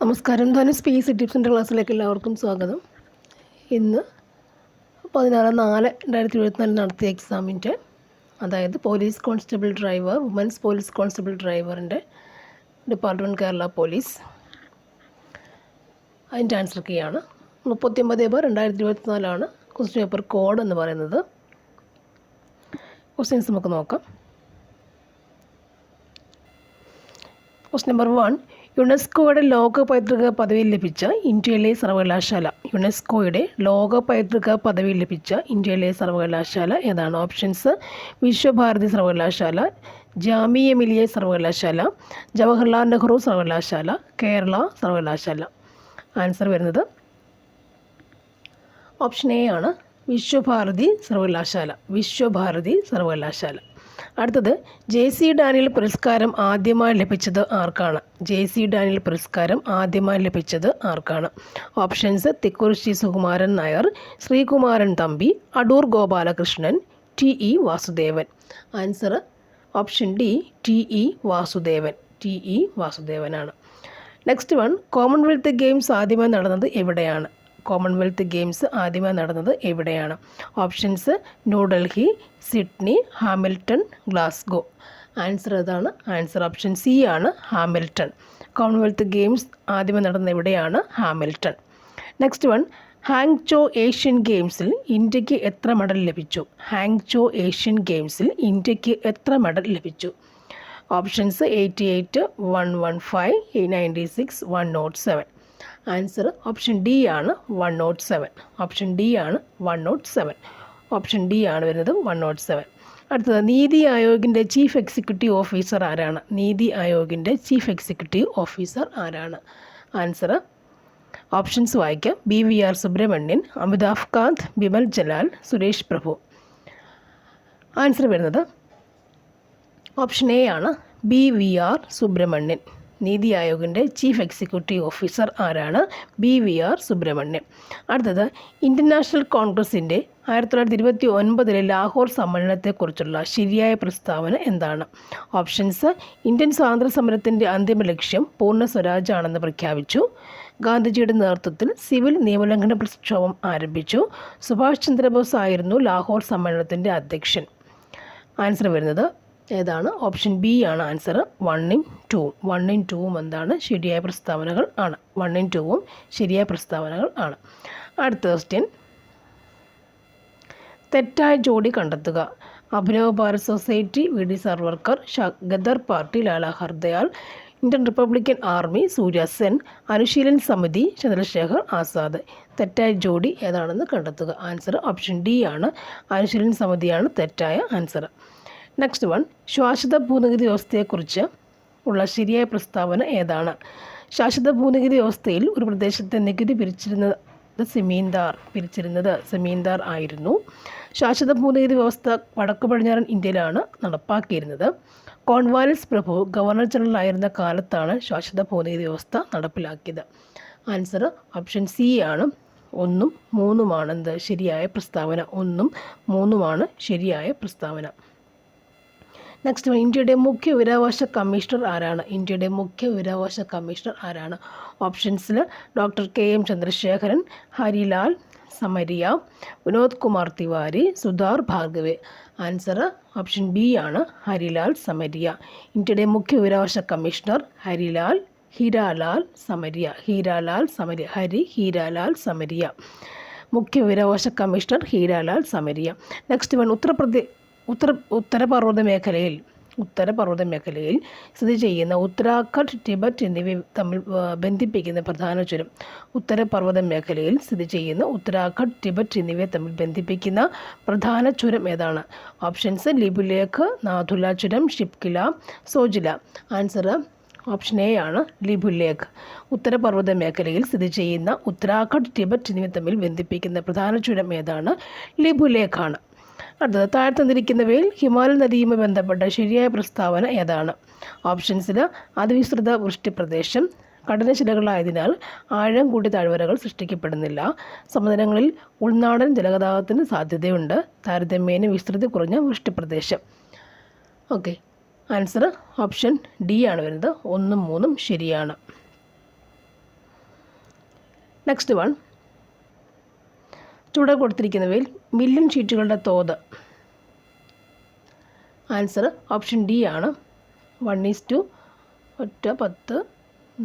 നമസ്കാരം. ധനുസ് സ്പേസ് ടിപ്സിൻ്റെ ക്ലാസ്സിലേക്ക് എല്ലാവർക്കും സ്വാഗതം. ഇന്ന് 16/4/2024 നടത്തിയ എക്സാമിൻ്റെ, അതായത് police constable driver, women's police constable ഡ്രൈവറിൻ്റെ ഡിപ്പാർട്ട്മെൻറ്റ് കേരള പോലീസ്, അതിൻ്റെ ആൻസർ കീയാണ്. 39/2024 ക്വസ്റ്റ്യൻ പേപ്പർ കോഡ് എന്ന് പറയുന്നത്. ക്വസ്റ്റ്യൻസ് നമുക്ക് നോക്കാം. ക്വസ്റ്റ്യൻ നമ്പർ 1, യുനെസ്കോയുടെ ലോക പൈതൃക പദവി ലഭിച്ച ഇന്ത്യയിലെ സർവകലാശാല. യുനെസ്കോയുടെ ലോക പൈതൃക പദവി ലഭിച്ച ഇന്ത്യയിലെ സർവകലാശാല ഏതാണ്? ഓപ്ഷൻസ്: വിശ്വഭാരതി സർവകലാശാല, ജാമിയ മിലിയ സർവകലാശാല, ജവഹർലാൽ നെഹ്റു സർവകലാശാല, കേരള സർവകലാശാല. ആൻസർ വരുന്നത് ഓപ്ഷൻ എ ആണ്, വിശ്വഭാരതി സർവകലാശാല. വിശ്വഭാരതി സർവകലാശാല. അടുത്തത്, JC ഡാനിയൽ പുരസ്കാരം ആദ്യമായി ലഭിച്ചത് ആർക്കാണ്? JC ഡാനിയൽ പുരസ്കാരം ആദ്യമായി ലഭിച്ചത് ആർക്കാണ്? Options: Thikkurissy Sukumaran Nair, Sreekumaran Thampi, Adoor Gopalakrishnan, TE Vasudevan. Answer option D, TE Vasudevan. TE വാസുദേവനാണ്. നെക്സ്റ്റ് വൺ, കോമൺവെൽത്ത് ഗെയിംസ് ആദ്യമായി നടന്നത് എവിടെയാണ്? കോമൺവെൽത്ത് ഗെയിംസ് ആദ്യമായി നടന്നത് എവിടെയാണ്? Options: New Delhi, Sydney, Hamilton, Glasgow. Answer ഏതാണ്? ആൻസർ ഓപ്ഷൻ സി ആണ്, ഹാമിൽട്ടൺ. കോമൺവെൽത്ത് ഗെയിംസ് ആദ്യമായി നടന്നത് എവിടെയാണ്? Hamilton. Next one, Hangzhou Asian ഗെയിംസിൽ ഇന്ത്യക്ക് എത്ര മെഡൽ ലഭിച്ചു? ഹാങ്ചോ ഏഷ്യൻ ഗെയിംസിൽ ഇന്ത്യക്ക് എത്ര മെഡൽ ലഭിച്ചു? ഓപ്ഷൻസ്: 88, 115, 96, 107. ആൻസർ ഓപ്ഷൻ ഡി ആണ്, 107. ഓപ്ഷൻ ഡി ആണ്, 107. ഓപ്ഷൻ ഡി ആണ് വരുന്നത്, 107. അടുത്തത്, നീതി ആയോഗിൻ്റെ ചീഫ് എക്സിക്യൂട്ടീവ് ഓഫീസർ ആരാണ്? നീതി ആയോഗിൻ്റെ ചീഫ് എക്സിക്യൂട്ടീവ് ഓഫീസർ ആരാണ്? ആൻസർ ഓപ്ഷൻസ് വായിക്കാം: BVR സുബ്രഹ്മണ്യൻ, അമിതാഭ് കാന്ത്, ബിമൽ ജലാൽ, സുരേഷ് പ്രഭു. ആൻസർ വരുന്നത് ഓപ്ഷൻ എ ആണ്, BVR സുബ്രഹ്മണ്യൻ. നീതി ആയോഗിൻ്റെ ചീഫ് എക്സിക്യൂട്ടീവ് ഓഫീസർ ആരാണ്? BVR സുബ്രഹ്മണ്യൻ. അടുത്തത്, ഇന്ത്യൻ നാഷണൽ കോൺഗ്രസിൻ്റെ 1929 ലാഹോർ സമ്മേളനത്തെക്കുറിച്ചുള്ള ശരിയായ പ്രസ്താവന എന്താണ്? ഓപ്ഷൻസ്: ഇന്ത്യൻ സ്വാതന്ത്ര്യ സമരത്തിൻ്റെ അന്തിമ ലക്ഷ്യം പൂർണ്ണ സ്വരാജാണെന്ന് പ്രഖ്യാപിച്ചു. ഗാന്ധിജിയുടെ നേതൃത്വത്തിൽ സിവിൽ നിയമലംഘന പ്രക്ഷോഭം ആരംഭിച്ചു. സുഭാഷ് ചന്ദ്രബോസ് ആയിരുന്നു ലാഹോർ സമ്മേളനത്തിൻ്റെ അധ്യക്ഷൻ. ആൻസർ വരുന്നത് ഏതാണ്? ഓപ്ഷൻ ബി ആണ് ആൻസർ. 1ഉം 2ഉം. 1ഉം 2ഉം എന്താണ്? ശരിയായ പ്രസ്താവനകൾ ആണ്. 1ഉം 2ഉം ശരിയായ പ്രസ്താവനകൾ ആണ്. അടുത്ത ക്വസ്റ്റ്യൻ, തെറ്റായ ജോഡി കണ്ടെത്തുക. Abhinav Bharat society, VD Savarkar, Ghadar party, Lala Hardayal, Indian Republican Army, Surya Sen, Anushilan Samiti, Chandrashekhar Azad. തെറ്റായ ജോഡി ഏതാണെന്ന് കണ്ടെത്തുക. ആൻസർ ഓപ്ഷൻ ഡി ആണ്, അനുശീലൻ സമിതിയാണ് തെറ്റായ ആൻസർ. നെക്സ്റ്റ് വൺ, ശാശ്വത ഭൂനികുതി വ്യവസ്ഥയെക്കുറിച്ച് ഉള്ള ശരിയായ പ്രസ്താവന ഏതാണ്? ശാശ്വത ഭൂനികുതി വ്യവസ്ഥയിൽ ഒരു പ്രദേശത്തെ നികുതി പിരിച്ചിരുന്നത് സെമീന്ദാർ ആയിരുന്നു. ശാശ്വത ഭൂനികുതി വ്യവസ്ഥ വടക്കു പടിഞ്ഞാറൻ ഇന്ത്യയിലാണ് നടപ്പാക്കിയിരുന്നത്. കോൺവാലിസ് പ്രഭു ഗവർണർ ജനറൽ ആയിരുന്ന കാലത്താണ് ശാശ്വത ഭൂനികുതി വ്യവസ്ഥ നടപ്പിലാക്കിയത്. ആൻസർ ഓപ്ഷൻ സി ആണ്, 1ഉം 3ഉമാണ് എന്ത്? ശരിയായ പ്രസ്താവന. 1ഉം 3ഉമാണ് ശരിയായ പ്രസ്താവന. നെക്സ്റ്റ് വൺ, ഇന്ത്യയുടെ മുഖ്യ വിവരാവകാശ കമ്മീഷണർ ആരാണ്? ഇന്ത്യയുടെ മുഖ്യ വിവരാവകാശ കമ്മീഷണർ ആരാണ്? ഓപ്ഷൻസിൽ doctor KM Chandrasekharan, Harilal Samariya, Vinod Kumar Tiwari, Sudhir Bhargava. Answer option B ആണ്, ഹരിലാൽ സമരിയ. ഇന്ത്യയുടെ മുഖ്യ വിവരാവകാശ കമ്മീഷണർ ഹീരാലാൽ സമരിയ. മുഖ്യ വിവരാവകാശ commissioner Heeralal Samariya. Next one, ഉത്തരപർവ്വത മേഖലയിൽ സ്ഥിതി ചെയ്യുന്ന ഉത്തരാഖണ്ഡ്, ടിബറ്റ് എന്നിവ തമ്മിൽ ബന്ധിപ്പിക്കുന്ന പ്രധാന ചുരം. ഉത്തരപർവ്വത മേഖലയിൽ സ്ഥിതി ചെയ്യുന്ന ഉത്തരാഖണ്ഡ്, ടിബറ്റ് എന്നിവയെ തമ്മിൽ ബന്ധിപ്പിക്കുന്ന പ്രധാന ചുരം ഏതാണ്? ഓപ്ഷൻസ്: ലിപുലേഖ്, നാഥുല ചുരം, Shipki La, Zojila. Answer option A ആണ്, ലിപുലേഖ്. ഉത്തരപർവ്വത മേഖലയിൽ സ്ഥിതി ചെയ്യുന്ന ഉത്തരാഖണ്ഡ്, ടിബറ്റ് എന്നിവ തമ്മിൽ ബന്ധിപ്പിക്കുന്ന പ്രധാന ചുരം ഏതാണ്? ലിപുലേഖ് ആണ്. അടുത്തത്, താഴെ തന്നിരിക്കുന്നവയിൽ ഹിമാലയൻ നദിയുമായി ബന്ധപ്പെട്ട ശരിയായ പ്രസ്താവന ഏതാണ്? ഓപ്ഷൻസിൽ അതിവിസ്തൃത വൃഷ്ടിപ്രദേശം, കഠിനശിലകളായതിനാൽ ആഴം കൂടിയ താഴ്വരകൾ സൃഷ്ടിക്കപ്പെടുന്നില്ല, സമതലങ്ങളിൽ ഉൾനാടൻ ജലഗതാഗതത്തിന് സാധ്യതയുണ്ട്, താരതമ്യേന വിസ്തൃതി കുറഞ്ഞ വൃഷ്ടിപ്രദേശം. ഓക്കെ, ആൻസർ ഓപ്ഷൻ ഡി ആണ് വരുന്നത്. 1ഉം 3ഉം ശരിയാണ്. നെക്സ്റ്റ് വൺ, ചുവടെ കൊടുത്തിരിക്കുന്നവയിൽ മില്യൺ ഷീറ്റുകളുടെ തോത്. ആൻസർ ഓപ്ഷൻ ഡി ആണ്. 1:1, 10,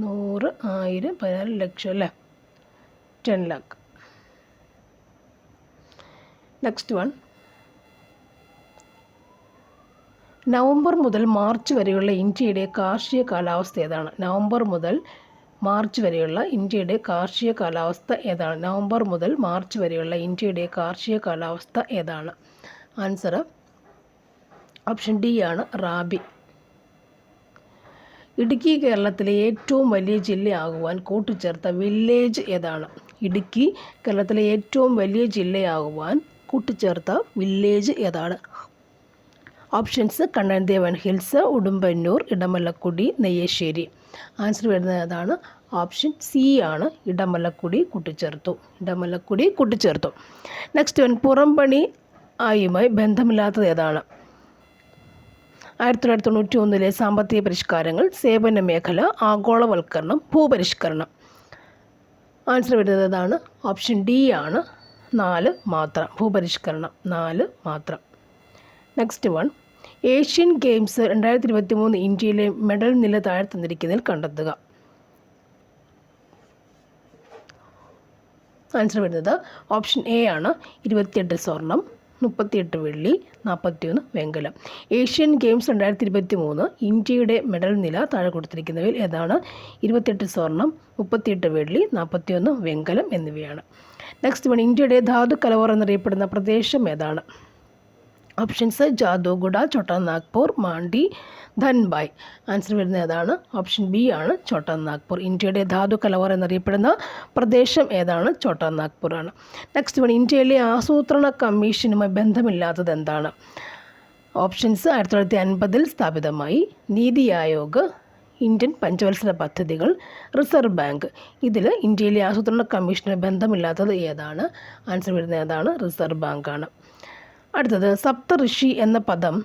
100, 1000, 14 ലക്ഷം അല്ലേ, 10 lakh. നെക്സ്റ്റ് വൺ, നവംബർ മുതൽ മാർച്ച് വരെയുള്ള ഇന്ത്യയുടെ കാർഷിക കാലാവസ്ഥ ഏതാണ്? നവംബർ മുതൽ മാർച്ച് വരെയുള്ള ഇന്ത്യയുടെ കാർഷിക കാലാവസ്ഥ ഏതാണ്? നവംബർ മുതൽ മാർച്ച് വരെയുള്ള ഇന്ത്യയുടെ കാർഷിക കാലാവസ്ഥ ഏതാണ്? ആൻസർ ഓപ്ഷൻ ഡി ആണ്, റാബി. ഇടുക്കി കേരളത്തിലെ ഏറ്റവും വലിയ ജില്ലയാകുവാൻ കൂട്ടിച്ചേർത്ത വില്ലേജ് ഏതാണ്? ഇടുക്കി കേരളത്തിലെ ഏറ്റവും വലിയ ജില്ലയാകുവാൻ കൂട്ടിച്ചേർത്ത വില്ലേജ് ഏതാണ്? Options Kannan Devan hills, Udumbannoor, Edamalakkudy, Neyyassery. Answer വരുന്നത് ഏതാണ്? ഓപ്ഷൻ സി ആണ്, ഇടമലക്കുടി കൂട്ടിച്ചേർത്തു. നെക്സ്റ്റ് വൺ, പുറംപണി ആയുമായി ബന്ധമില്ലാത്തത് ഏതാണ്? 1991 സാമ്പത്തിക പരിഷ്കാരങ്ങൾ, സേവന മേഖല, ആഗോളവൽക്കരണം, ഭൂപരിഷ്കരണം. ആൻസർ വരുന്നത് ഏതാണ്? ഓപ്ഷൻ ഡി ആണ്, 4 മാത്രം. ഭൂപരിഷ്കരണം 4 മാത്രം. നെക്സ്റ്റ് വൺ, ഏഷ്യൻ ഗെയിംസ് 2023 ഇന്ത്യയിലെ മെഡൽ നില താഴെ തന്നിരിക്കുന്നതിൽ കണ്ടെത്തുക. ആൻസർ വരുന്നത് ഓപ്ഷൻ എ ആണ്, 28 സ്വർണം, 38 വെള്ളി, 41 വെങ്കലം. ഏഷ്യൻ ഗെയിംസ് 2023 ഇന്ത്യയുടെ മെഡൽ നില താഴെ കൊടുത്തിരിക്കുന്നവയിൽ ഏതാണ്? 28 സ്വർണം, 38 വെള്ളി, 41 വെങ്കലം എന്നിവയാണ്. നെക്സ്റ്റ് വൺ, ഇന്ത്യയുടെ ധാതു കലവറ എന്നറിയപ്പെടുന്ന പ്രദേശം ഏതാണ്? ഓപ്ഷൻസ് ജാദുഗുഡ, ഛോട്ടാ നാഗ്പൂർ, മാണ്ഡി, ധൻബായ്. ആൻസർ വരുന്നത് ഏതാണ്? ഓപ്ഷൻ ബി ആണ്, ഛോട്ടാ നാഗ്പൂർ. ഇന്ത്യയുടെ ധാതു കലവറ എന്നറിയപ്പെടുന്ന പ്രദേശം ഏതാണ്? ഛോട്ടാ നാഗ്പൂർ ആണ്. നെക്സ്റ്റ് വൺ, ഇന്ത്യയിലെ ആസൂത്രണ കമ്മീഷനുമായി ബന്ധമില്ലാത്തത് എന്താണ്? ഓപ്ഷൻസ് 1950 സ്ഥാപിതമായി, നീതി ആയോഗ്, ഇന്ത്യൻ പഞ്ചവത്സര പദ്ധതികൾ, റിസർവ് ബാങ്ക്. ഇതിൽ ഇന്ത്യയിലെ ആസൂത്രണ കമ്മീഷനുമായി ബന്ധമില്ലാത്തത് ഏതാണ്? ആൻസർ വരുന്നത് ഏതാണ്? റിസർവ് ബാങ്കാണ്. അടുത്തത്, സപ്തഋഷി എന്ന പദം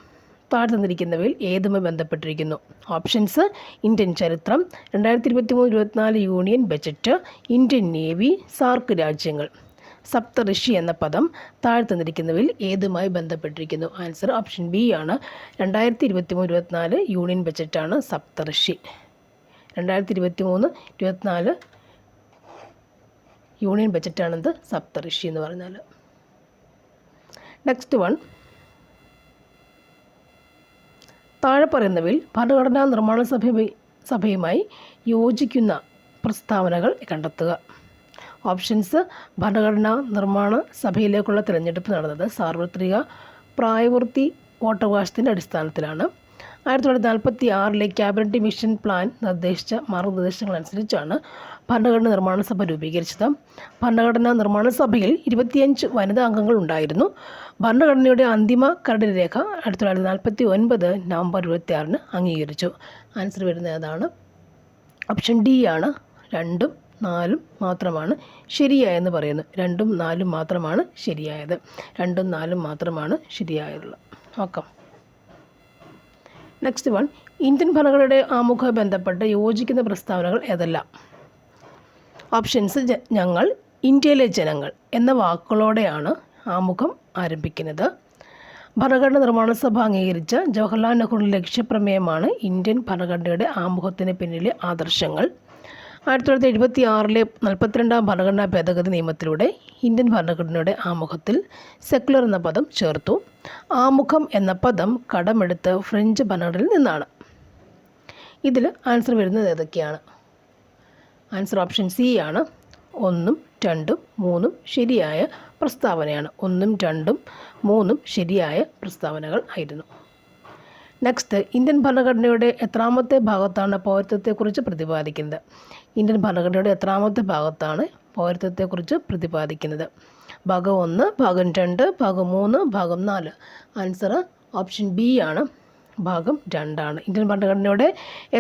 താഴെ തന്നിരിക്കുന്നവയിൽ ഏതുമായി ബന്ധപ്പെട്ടിരിക്കുന്നു? ഓപ്ഷൻസ് ഇന്ത്യൻ ചരിത്രം, 2023-24 യൂണിയൻ ബജറ്റ്, ഇന്ത്യൻ നേവി, സാർക്ക് രാജ്യങ്ങൾ. സപ്തഋഷി എന്ന പദം താഴെ തന്നിരിക്കുന്നവയിൽ ഏതുമായി ബന്ധപ്പെട്ടിരിക്കുന്നു? ആൻസർ ഓപ്ഷൻ ബി ആണ്, 2023-24 യൂണിയൻ ബജറ്റാണ് സപ്തഋഷി. 2023-24 യൂണിയൻ ബജറ്റാണെന്ത്? സപ്തഋഷി എന്ന് പറഞ്ഞാൽ. നെക്സ്റ്റ് വൺ, താഴെ പറയുന്നവയിൽ ഭരണഘടനാ നിർമ്മാണ സഭയുമായി യോജിക്കുന്ന പ്രസ്താവനകൾ കണ്ടെത്തുക. ഓപ്ഷൻസ്, ഭരണഘടനാ നിർമ്മാണ സഭയിലേക്കുള്ള തിരഞ്ഞെടുപ്പ് നടന്നത് സാർവത്രിക പ്രായപൂർത്തി വോട്ടവകാശത്തിൻ്റെ അടിസ്ഥാനത്തിലാണ്. 1946 ക്യാബിനറ്റ് മിഷൻ പ്ലാൻ നിർദ്ദേശിച്ച മാർഗനിർദ്ദേശങ്ങളനുസരിച്ചാണ് ഭരണഘടനാ നിർമ്മാണ സഭ രൂപീകരിച്ചത്. ഭരണഘടനാ നിർമ്മാണ സഭയിൽ 25 വനിതാ അംഗങ്ങൾ ഉണ്ടായിരുന്നു. ഭരണഘടനയുടെ അന്തിമ കരട് രേഖ 1949 നവംബർ 26 അംഗീകരിച്ചു. ആൻസർ വരുന്നത് ഏതാണ്? ഓപ്ഷൻ ഡി ആണ്, 2ഉം 4ഉം മാത്രമാണ് ശരിയായെന്ന് പറയുന്നു. 2ഉം 4ഉം മാത്രമാണ് ശരിയായത്. 2ഉം 4ഉം മാത്രമാണ് ശരിയായുള്ളത്. നോക്കാം. നെക്സ്റ്റ് വൺ, ഇന്ത്യൻ ഭരണഘടനയുടെ ആമുഖ ബന്ധപ്പെട്ട് യോജിക്കുന്ന പ്രസ്താവനകൾ ഏതെല്ലാം? ഓപ്ഷൻസ്, ഞങ്ങൾ, ഇന്ത്യയിലെ ജനങ്ങൾ എന്ന വാക്കുകളോടെയാണ് ആമുഖം ആരംഭിക്കുന്നത്. ഭരണഘടനാ നിർമ്മാണ സഭ അംഗീകരിച്ച ജവഹർലാൽ നെഹ്റുവിൻ്റെ ലക്ഷ്യപ്രമേയമാണ് ഇന്ത്യൻ ഭരണഘടനയുടെ ആമുഖത്തിന് പിന്നിലെ ആദർശങ്ങൾ. 1976 42ാം ഭരണഘടനാ ഭേദഗതി നിയമത്തിലൂടെ ഇന്ത്യൻ ഭരണഘടനയുടെ ആമുഖത്തിൽ സെക്കുലർ എന്ന പദം ചേർത്തു. ആമുഖം എന്ന പദം കടമെടുത്ത് ഫ്രഞ്ച് ഭരണഘടനയിൽ നിന്നാണ്. ഇതിൽ ആൻസർ വരുന്നത് ഏതൊക്കെയാണ്? ആൻസർ ഓപ്ഷൻ സി ആണ്, 1ഉം 2ഉം 3ഉം ശരിയായ പ്രസ്താവനയാണ്. 1ഉം 2ഉം 3ഉം ശരിയായ പ്രസ്താവനകൾ ആയിരുന്നു. നെക്സ്റ്റ്, ഇന്ത്യൻ ഭരണഘടനയുടെ എത്രാമത്തെ ഭാഗത്താണ് പൗരത്വത്തെക്കുറിച്ച് പ്രതിപാദിക്കുന്നത്? ഇന്ത്യൻ ഭരണഘടനയുടെ എത്രാമത്തെ ഭാഗത്താണ് പൗരത്വത്തെക്കുറിച്ച് പ്രതിപാദിക്കുന്നത്? ഭാഗം 1, ഭാഗം 2, ഭാഗം 3, ഭാഗം 4. ആൻസർ ഓപ്ഷൻ ബി ആണ്, ഭാഗം 2 ആണ്. ഇന്ത്യൻ ഭരണഘടനയുടെ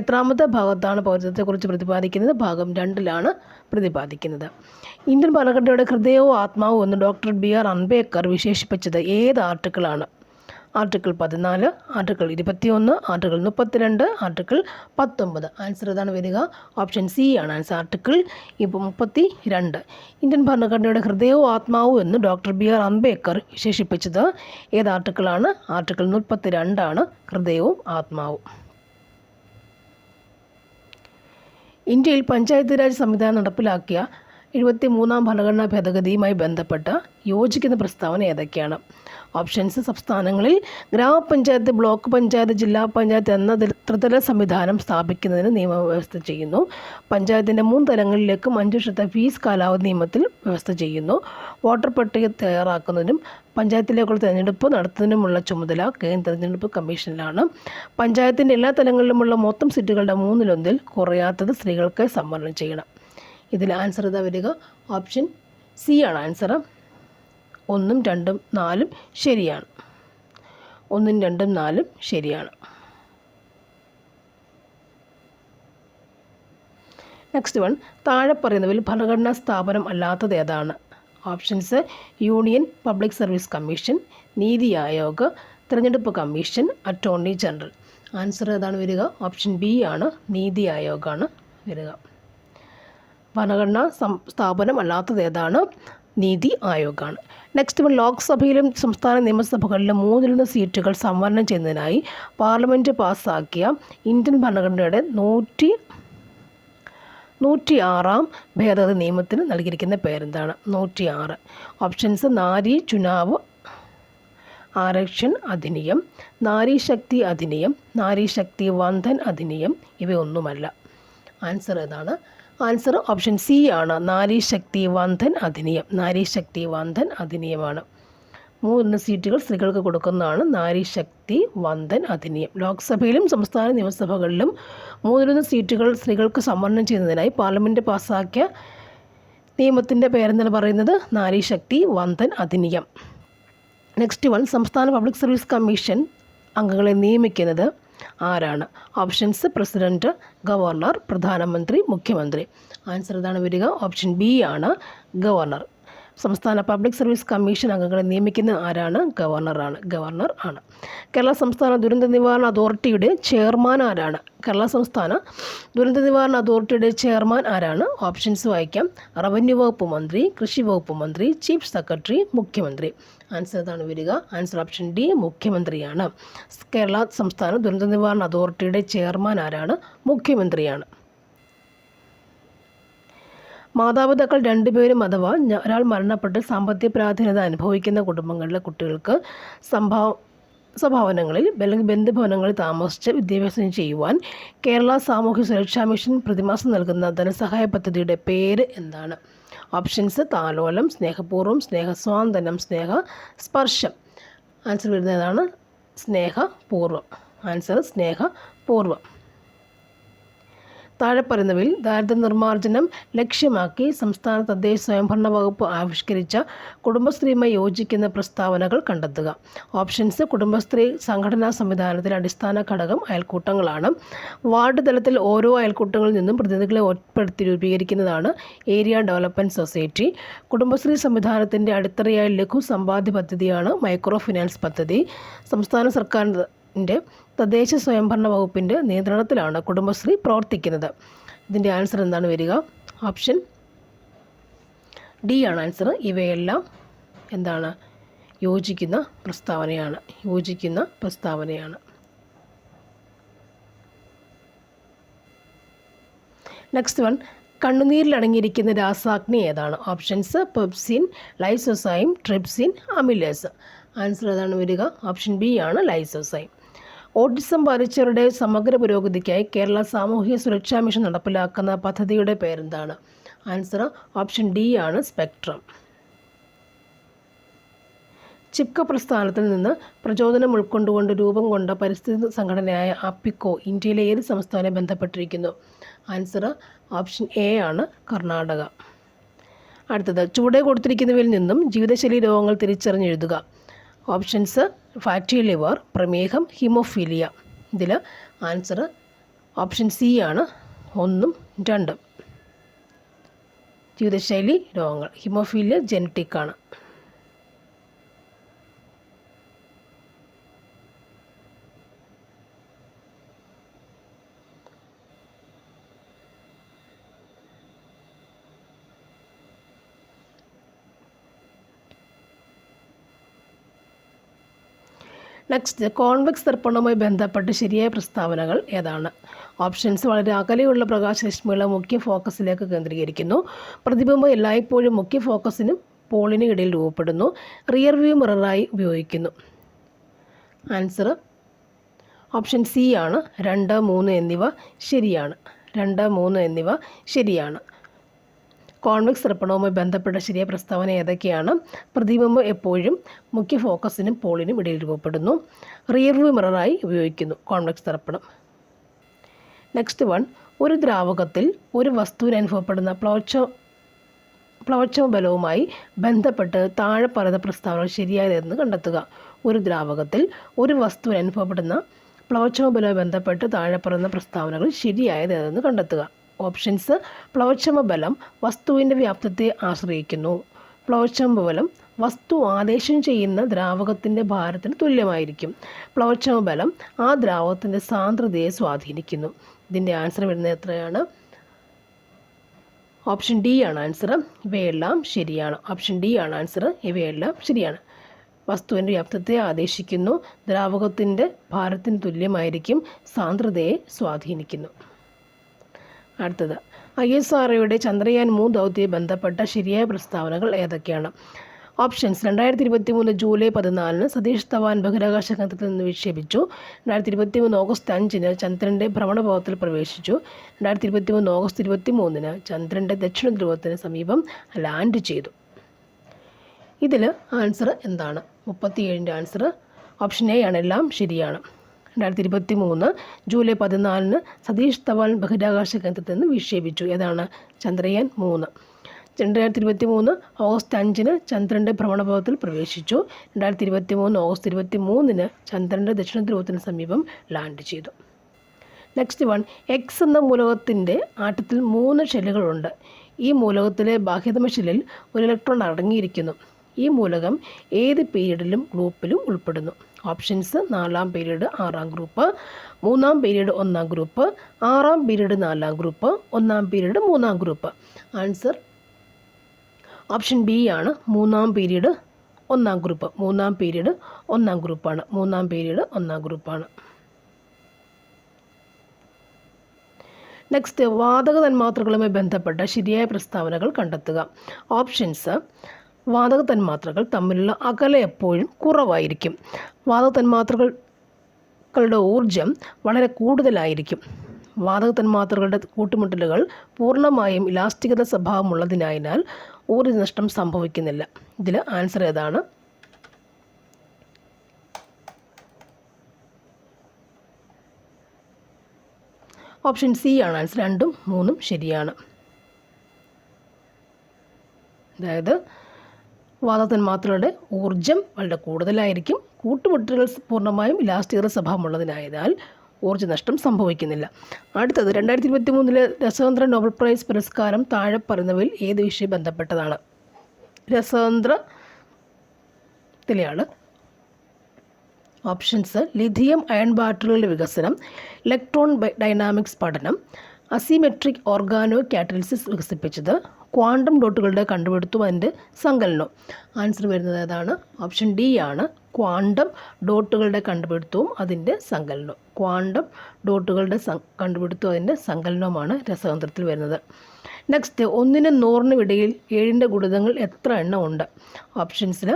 എത്രാമത്തെ ഭാഗത്താണ് പൗരത്വത്തെക്കുറിച്ച് പ്രതിപാദിക്കുന്നത്? ഭാഗം 2ലാണ് പ്രതിപാദിക്കുന്നത്. ഇന്ത്യൻ ഭരണഘടനയുടെ ഹൃദയവും ആത്മാവും എന്ന് ഡോക്ടർ BR അംബേദ്കർ വിശേഷിപ്പിച്ചത് ഏത് ആർട്ടിക്കിളാണ്? Article 14, article 21, article 32, article 19. Answer ഏതാണ് വരിക? ഓപ്ഷൻ സി ആണ് ആൻസർ. ആർട്ടിക്കിൾ 32. ഇന്ത്യൻ ഭരണഘടനയുടെ ഹൃദയവും ആത്മാവും എന്ന് ഡോക്ടർ BR അംബേദ്കർ വിശേഷിപ്പിച്ചത് ഏത് ആർട്ടിക്കിളാണ്? ആർട്ടിക്കിൾ 32 ആണ് ഹൃദയവും ആത്മാവും. ഇന്ത്യയിൽ പഞ്ചായത്ത് രാജ് സംവിധാനം നടപ്പിലാക്കിയ 73-ാം ഭരണഘടനാ ഭേദഗതിയുമായി ബന്ധപ്പെട്ട് യോജിക്കുന്ന പ്രസ്താവന ഏതൊക്കെയാണ്? ഓപ്ഷൻസ്: സംസ്ഥാനങ്ങളിൽ ഗ്രാമപഞ്ചായത്ത്, ബ്ലോക്ക് പഞ്ചായത്ത്, ജില്ലാ പഞ്ചായത്ത് എന്ന ത്രിതല സംവിധാനം സ്ഥാപിക്കുന്നതിന് നിയമവ്യവസ്ഥ ചെയ്യുന്നു. പഞ്ചായത്തിൻ്റെ 3 തലങ്ങളിലേക്കും 5 വർഷത്തെ ഫീസ് കാലാവധി നിയമത്തിൽ വ്യവസ്ഥ ചെയ്യുന്നു. വോട്ടർ പട്ടിക തയ്യാറാക്കുന്നതിനും പഞ്ചായത്തിലേക്കുള്ള തിരഞ്ഞെടുപ്പ് നടത്തുന്നതിനുമുള്ള ചുമതല കേന്ദ്ര തിരഞ്ഞെടുപ്പ് കമ്മീഷനിലാണ്. പഞ്ചായത്തിൻ്റെ എല്ലാ തലങ്ങളിലുമുള്ള മൊത്തം സീറ്റുകളുടെ 1/3 കുറയാത്തത് സ്ത്രീകൾക്ക് സംവരണം ചെയ്യണം. ഇതിൽ ആൻസർ ഇതാ വരിക? ഓപ്ഷൻ സി ആണ് ആൻസർ. 1, 2, 4 ശരിയാണ്. 1, 2, 4 ശരിയാണ്. നെക്സ്റ്റ് വൺ, താഴെ പറയുന്നവയിൽ ഭരണഘടനാ സ്ഥാപനം അല്ലാത്തത് ഏതാണ്? Options: union public service commission, NITI Aayog, തിരഞ്ഞെടുപ്പ് കമ്മീഷൻ, അറ്റോർണി ജനറൽ. ആൻസർ ഏതാണ് വരിക? ഓപ്ഷൻ ബി ആണ്, നീതി ആയോഗാണ് വരിക. ഭരണഘടനാ സ്ഥാപനം അല്ലാത്തത് ഏതാണ്? നീതി ആയോഗാണ്. നെക്സ്റ്റ് വൺ, ലോക്സഭയിലും സംസ്ഥാന നിയമസഭകളിലും 3/1 സീറ്റുകൾ സംവരണം ചെയ്യുന്നതിനായി പാർലമെൻറ്റ് പാസ്സാക്കിയ ഇന്ത്യൻ ഭരണഘടനയുടെ 106-ാം ഭേദഗതി നിയമത്തിന് നൽകിയിരിക്കുന്ന പേരെന്താണ്? 106. ഓപ്ഷൻസ്: നാരി ചുനാവ് ആരക്ഷൺ അധിനിയം, നാരി ശക്തി അധിനിയം, നാരി ശക്തി വന്ദൻ അധിനിയം. ഇവയൊന്നുമല്ല. ആൻസർ ഏതാണ്? ആൻസർ ഓപ്ഷൻ സി ആണ്, നാരി ശക്തി വന്ദൻ അധിനിയം. നാരി ശക്തി വന്ദൻ അധിനിയമാണ്. 3 സീറ്റുകൾ സ്ത്രീകൾക്ക് കൊടുക്കുന്നതാണ് നാരി ശക്തി വന്ദൻ അധിനിയം. ലോക്സഭയിലും സംസ്ഥാന നിയമസഭകളിലും 3/1 സീറ്റുകൾ സ്ത്രീകൾക്ക് സംവരണം ചെയ്യുന്നതിനായി പാർലമെൻറ്റ് പാസ്സാക്കിയ നിയമത്തിൻ്റെ പേരെന്താണ് പറയുന്നത്? നാരി ശക്തി വന്ദൻ അധിനിയം. നെക്സ്റ്റ് വൺ, സംസ്ഥാന പബ്ലിക് സർവീസ് കമ്മീഷൻ അംഗങ്ങളെ നിയമിക്കുന്നത് ആരാണ്? ഓപ്ഷൻസ്: പ്രസിഡന്റ്, ഗവർണർ, പ്രധാനമന്ത്രി, മുഖ്യമന്ത്രി. ആൻസർ ഏതാണ് വരിക? ഓപ്ഷൻ ബി ആണ്, ഗവർണർ. സംസ്ഥാന പബ്ലിക് സർവീസ് കമ്മീഷൻ അംഗങ്ങളെ നിയമിക്കുന്ന ആരാണ്? ഗവർണർ ആണ്. കേരള സംസ്ഥാന ദുരന്ത നിവാരണ അതോറിറ്റിയുടെ ചെയർമാൻ ആരാണ്? കേരള സംസ്ഥാന ദുരന്ത നിവാരണ അതോറിറ്റിയുടെ ചെയർമാൻ ആരാണ്? ഓപ്ഷൻസ് വായിക്കാം: റവന്യൂ വകുപ്പ് മന്ത്രി, കൃഷി വകുപ്പ് മന്ത്രി, ചീഫ് സെക്രട്ടറി, മുഖ്യമന്ത്രി. ആൻസർ ഏതാണ് വരിക? ആൻസർ ഓപ്ഷൻ ഡി, മുഖ്യമന്ത്രിയാണ്. കേരള സംസ്ഥാന ദുരന്ത നിവാരണ അതോറിറ്റിയുടെ ചെയർമാൻ ആരാണ്? മുഖ്യമന്ത്രിയാണ്. മാതാപിതാക്കൾ 2 പേരും അഥവാ ഒരാൾ മരണപ്പെട്ട് സാമ്പത്തിക പ്രാധാന്യത അനുഭവിക്കുന്ന കുടുംബങ്ങളിലെ കുട്ടികൾക്ക് സംഭാവനകളിൽ അല്ലെങ്കിൽ ബന്ധുഭവനങ്ങളിൽ താമസിച്ച് വിദ്യാഭ്യാസം ചെയ്യുവാൻ കേരള സാമൂഹ്യ സുരക്ഷാ മിഷൻ പ്രതിമാസം നൽകുന്ന ധനസഹായ പദ്ധതിയുടെ പേര് എന്താണ്? ഓപ്ഷൻസ്: താലോലം, സ്നേഹപൂർവ്വം, സ്നേഹസ്വാന്തനം, സ്നേഹസ്പർശം. ആൻസർ വരുന്നതാണ് സ്നേഹപൂർവ്വം. ആൻസർ സ്നേഹപൂർവ്വം. താഴെ പറയുന്നവയിൽ ദാരിദ്ര്യ നിർമ്മാർജ്ജനം ലക്ഷ്യമാക്കി സംസ്ഥാന തദ്ദേശ സ്വയംഭരണ വകുപ്പ് ആവിഷ്കരിച്ച കുടുംബശ്രീയുമായി യോജിക്കുന്ന പ്രസ്താവനകൾ കണ്ടെത്തുക. ഓപ്ഷൻസ്: കുടുംബശ്രീ സംഘടനാ സംവിധാനത്തിലെ അടിസ്ഥാന ഘടകം അയൽക്കൂട്ടങ്ങളാണ്. വാർഡ് തലത്തിൽ ഓരോ അയൽക്കൂട്ടങ്ങളിൽ നിന്നും പ്രതിനിധികളെ ഉൾപ്പെടുത്തി രൂപീകരിക്കുന്നതാണ് ഏരിയ ഡെവലപ്മെൻറ്റ് സൊസൈറ്റി. കുടുംബശ്രീ സംവിധാനത്തിൻ്റെ അടിത്തറയായ ലഘു സമ്പാദ്യ പദ്ധതിയാണ് മൈക്രോ ഫിനാൻസ് പദ്ധതി. സംസ്ഥാന സർക്കാരിൻ്റെ തദ്ദേശ സ്വയംഭരണ വകുപ്പിൻ്റെ നിയന്ത്രണത്തിലാണ് കുടുംബശ്രീ പ്രവർത്തിക്കുന്നത്. ഇതിൻ്റെ ആൻസർ എന്താണ് വരിക? ഓപ്ഷൻ ഡി ആണ് ആൻസർ. ഇവയെല്ലാം എന്താണ്? യോജിക്കുന്ന പ്രസ്താവനയാണ്. നെക്സ്റ്റ് വൺ, കണ്ണുനീരിൽ അടങ്ങിയിരിക്കുന്ന രാസാഗ്നി ഏതാണ്? Options: pepsin, lysozyme, trypsin, amylase. Answer ഏതാണ് വരിക? ഓപ്ഷൻ ബി ആണ്, ലൈസോസൈം. ഓട്ടിസം ബാധിച്ചവരുടെ സമഗ്ര പുരോഗതിക്കായി കേരള സാമൂഹ്യ സുരക്ഷാ മിഷൻ നടപ്പിലാക്കുന്ന പദ്ധതിയുടെ പേരെന്താണ്? ആൻസർ ഓപ്ഷൻ ഡി ആണ്, സ്പെക്ട്രം. ചിപ്ക പ്രസ്ഥാനത്തിൽ നിന്ന് പ്രചോദനം ഉൾക്കൊണ്ടുകൊണ്ട് രൂപം കൊണ്ട പരിസ്ഥിതി സംഘടനയായ അപ്പിക്കോ ഇന്ത്യയിലെ ഏത് സംസ്ഥാനത്തെ ബന്ധപ്പെട്ടിരിക്കുന്നു? ആൻസർ ഓപ്ഷൻ എ ആണ്, കർണാടക. അടുത്തത്, ചുവടെ കൊടുത്തിരിക്കുന്നവയിൽ നിന്നും ജീവിതശൈലി രോഗങ്ങൾ തിരിച്ചറിഞ്ഞെഴുതുക. ഓപ്ഷൻസ്: ഫാറ്റി ലിവർ, പ്രമേഹം, ഹിമോഫീലിയ. ഇതിൽ ആൻസർ ഓപ്ഷൻ സി ആണ്, 1, 2. ജീവിതശൈലി രോഗങ്ങൾ. ഹിമോഫീലിയ ജനറ്റിക് ആണ്. നെക്സ്റ്റ്, കോൺവെക്സ് ദർപ്പണവുമായി ബന്ധപ്പെട്ട് ശരിയായ പ്രസ്താവനകൾ ഏതാണ്? ഓപ്ഷൻസ്: വളരെ അകലെയുള്ള പ്രകാശരശ്മികളെ മുഖ്യ ഫോക്കസിലേക്ക് കേന്ദ്രീകരിക്കുന്നു. പ്രതിബിംബം എല്ലായ്പ്പോഴും മുഖ്യ ഫോക്കസിനും പോളിനും ഇടയിൽ രൂപപ്പെടുന്നു. റിയർ വ്യൂ മിററായി ഉപയോഗിക്കുന്നു. ആൻസർ ഓപ്ഷൻ സി ആണ്. 2, 3 എന്നിവ ശരിയാണ്. 2, 3 എന്നിവ ശരിയാണ്. കോൺവെക്സ് ദർപ്പണവുമായി ബന്ധപ്പെട്ട ശരിയായ പ്രസ്താവന ഏതൊക്കെയാണ്? പ്രതിബിംബം എപ്പോഴും മുഖ്യ ഫോക്കസിനും പോളിനും ഇടയിൽ രൂപപ്പെടുന്നു. റിയർ വ്യൂ മിററായി ഉപയോഗിക്കുന്നു കോൺവെക്സ് ദർപ്പണം. നെക്സ്റ്റ് വൺ, ഒരു ദ്രാവകത്തിൽ ഒരു വസ്തുവിന് അനുഭവപ്പെടുന്ന പ്ലവക്ഷോഭ ബലവുമായി ബന്ധപ്പെട്ട് താഴെ പറയുന്ന പ്രസ്താവനകൾ ശരിയായതെന്ന് കണ്ടെത്തുക. ഒരു ദ്രാവകത്തിൽ ഒരു വസ്തുവിന് അനുഭവപ്പെടുന്ന പ്ലവക്ഷോഭ ബലവുമായി ബന്ധപ്പെട്ട് താഴെ പറയുന്ന പ്രസ്താവനകൾ ശരിയായതെന്ന് കണ്ടെത്തുക. ഓപ്ഷൻസ്: പ്ലവക്ഷോഭ ബലം വസ്തുവിൻ്റെ വ്യാപ്തത്തെ ആശ്രയിക്കുന്നു. പ്ലവക്ഷോഭ ബലം വസ്തു ആദേശം ചെയ്യുന്ന ദ്രാവകത്തിൻ്റെ ഭാരത്തിന് തുല്യമായിരിക്കും. പ്ലവക്ഷോഭ ബലം ആ ദ്രാവകത്തിൻ്റെ സാന്ദ്രതയെ സ്വാധീനിക്കുന്നു. ഇതിൻ്റെ ആൻസർ വരുന്നത് എത്രയാണ്? ഓപ്ഷൻ ഡി ആണ് ആൻസർ. ഇവയെല്ലാം ശരിയാണ്. ഓപ്ഷൻ ഡി ആണ് ആൻസർ. ഇവയെല്ലാം ശരിയാണ്. വസ്തുവിൻ്റെ വ്യാപ്തത്തെ ആദേശിക്കുന്നു. ദ്രാവകത്തിൻ്റെ ഭാരത്തിന് തുല്യമായിരിക്കും. സാന്ദ്രതയെ സ്വാധീനിക്കുന്നു. അടുത്തത്, ISROയുടെ ചന്ദ്രയാൻ 3 ദൗത്യവുമായി ബന്ധപ്പെട്ട ശരിയായ പ്രസ്താവനകൾ ഏതൊക്കെയാണ്? ഓപ്ഷൻസ്: 2023 ജൂലൈ 14 സതീഷ് ധവാൻ ബഹിരാകാശ കേന്ദ്രത്തിൽ നിന്ന് വിക്ഷേപിച്ചു. 2023 ഓഗസ്റ്റ് 5 ചന്ദ്രൻ്റെ ഭ്രമണപഥത്തിൽ പ്രവേശിച്ചു. 2023 ഓഗസ്റ്റ് 23 ചന്ദ്രൻ്റെ ദക്ഷിണ ധ്രുവത്തിന് സമീപം ലാൻഡ് ചെയ്തു. ഇതിൽ ആൻസർ എന്താണ്? 37ൻ്റെ ആൻസർ ഓപ്ഷൻ എ ആണ്. എല്ലാം ശരിയാണ്. 2023 ജൂലൈ 14 സതീഷ് ധവാൻ ബഹിരാകാശ കേന്ദ്രത്തിൽ നിന്ന് വിക്ഷേപിച്ചു. ഏതാണ്? ചന്ദ്രയാൻ 3. 2023 ഓഗസ്റ്റ് 5 ചന്ദ്രൻ്റെ ഭ്രമണപഥത്തിൽ പ്രവേശിച്ചു. 2023 ഓഗസ്റ്റ് 23 ചന്ദ്രൻ്റെ ദക്ഷിണ ധ്രുവത്തിന് സമീപം ലാൻഡ് ചെയ്തു. നെക്സ്റ്റ് വൺ, എക്സ് എന്ന മൂലകത്തിൻ്റെ ആറ്റത്തിൽ 3 ഷെല്ലുകളുണ്ട്. ഈ മൂലകത്തിലെ ബാഹ്യതമ ഷെല്ലിൽ ഒരു ഇലക്ട്രോൺ അടങ്ങിയിരിക്കുന്നു. ഈ മൂലകം ഏത് പീരീഡിലും ഗ്രൂപ്പിലും ഉൾപ്പെടുന്നു? Options: 4-ാം period 6-ാം group, 3-ാം period 1-ാം group, 6-ാം period 4-ാം group, 1-ാം period 3-ാം group. Answer option B ആണ്. 3-ാം പീരീഡ് 1-ാം ഗ്രൂപ്പ്. 3-ാം പീരീഡ് 1-ാം ഗ്രൂപ്പാണ്. 3-ാം പീരീഡ് 1-ാം ഗ്രൂപ്പാണ്. നെക്സ്റ്റ്, വാതക തന്മാത്രകളുമായി ബന്ധപ്പെട്ട ശരിയായ പ്രസ്താവനകൾ കണ്ടെത്തുക. ഓപ്ഷൻസ്: വാതക തന്മാത്രകൾ തമ്മിലുള്ള അകലം എപ്പോഴും കുറവായിരിക്കും. വാതക തന്മാത്രകളുടെ ഊർജം വളരെ കൂടുതലായിരിക്കും. വാതക തന്മാത്രകളുടെ കൂട്ടുമുട്ടലുകൾ പൂർണ്ണമായും ഇലാസ്റ്റികത സ്വഭാവമുള്ളതിനാൽ ഊർജ്ജനഷ്ടം സംഭവിക്കുന്നില്ല. ഇതിൽ ആൻസർ ഏതാണ്? ഓപ്ഷൻ സി ആണ് ആൻസർ. 2-ഉം 3-ഉം ശരിയാണ്. അതായത് വാതക തന്മാത്രകളുടെ ഊർജം വളരെ കൂടുതലായിരിക്കും. കൂട്ടുമുട്ടലുകൾ പൂർണ്ണമായും ഇലാസ്റ്റികത സ്വഭാവമുള്ളതിനാൽ ഊർജ്ജനഷ്ടം സംഭവിക്കുന്നില്ല. അടുത്തത്, 2023 രസതന്ത്ര നോബൽ പ്രൈസ് പുരസ്കാരം താഴെ പറയുന്നവയിൽ ഏത് വിഷയം ബന്ധപ്പെട്ടതാണ്? രസതന്ത്രത്തിലെയാണ്. ഓപ്ഷൻസ്: ലിഥിയം അയൺ ബാറ്ററികളുടെ വികസനം, ഇലക്ട്രോൺ ഡൈനാമിക്സ് പഠനം, അസിമെട്രിക് ഓർഗാനോ കാറ്റലിസിസ് വികസിപ്പിച്ചത്, ക്വാണ്ടം ഡോട്ടുകളുടെ കണ്ടുപിടുത്തവും അതിൻ്റെ സങ്കലനവും. ആൻസർ വരുന്നത് ഏതാണ്? ഓപ്ഷൻ ഡി ആണ്. ക്വാണ്ടം ഡോട്ടുകളുടെ കണ്ടുപിടുത്തവും അതിൻ്റെ സങ്കലനവും. ക്വാണ്ടം ഡോട്ടുകളുടെ കണ്ടുപിടുത്തവും അതിൻ്റെ സങ്കലനവുമാണ് രസതന്ത്രത്തിൽ വരുന്നത്. നെക്സ്റ്റ്, 1-നും 100-നും ഇടയിൽ 7ൻ്റെ ഗുണിതങ്ങൾ എത്ര എണ്ണം ഉണ്ട്? ഓപ്ഷൻസിൽ